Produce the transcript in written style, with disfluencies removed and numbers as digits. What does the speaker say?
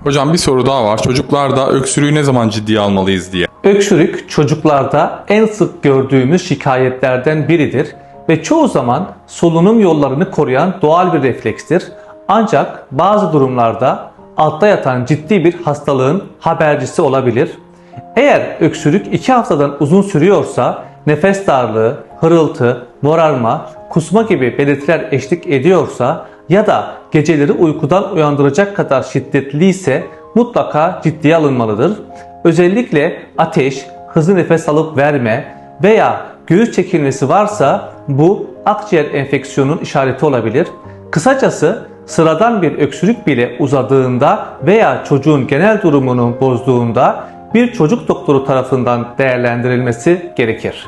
Hocam bir soru daha var. Çocuklarda öksürüğü ne zaman ciddiye almalıyız diye. Öksürük çocuklarda en sık gördüğümüz şikayetlerden biridir ve çoğu zaman solunum yollarını koruyan doğal bir reflekstir. Ancak bazı durumlarda altta yatan ciddi bir hastalığın habercisi olabilir. Eğer öksürük 2 haftadan uzun sürüyorsa, nefes darlığı, hırıltı, morarma, kusma gibi belirtiler eşlik ediyorsa ya da geceleri uykudan uyandıracak kadar şiddetliyse mutlaka ciddiye alınmalıdır. Özellikle ateş, hızlı nefes alıp verme veya göğüs çekilmesi varsa bu akciğer enfeksiyonunun işareti olabilir. Kısacası sıradan bir öksürük bile uzadığında veya çocuğun genel durumunu bozduğunda bir çocuk doktoru tarafından değerlendirilmesi gerekir.